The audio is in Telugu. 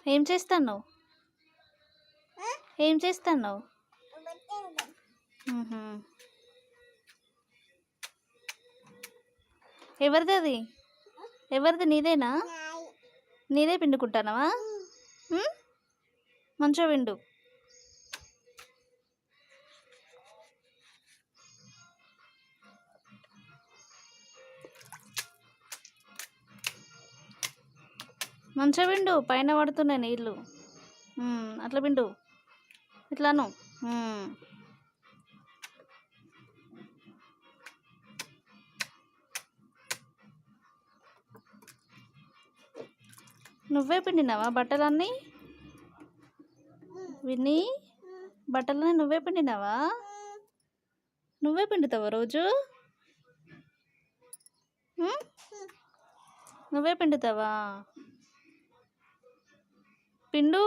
ఏం చేస్తున్నావు? ఏం చేస్తున్నావు? ఎవరిది అది? ఎవరిది? నీదేనా? నీదే పిండుకుంటున్నావా? మంచిగా పిండు. మంచిగా పిండు, పైన పడుతున్నాయి నీళ్ళు. అట్లా పిండు, ఇట్లాను. నువ్వే పిండినావా బట్టలన్నీ? విని, బట్టలన్నీ నువ్వే పిండినావా? నువ్వే పిండుతావా రోజు? నువ్వే పిండుతావా? పిండు.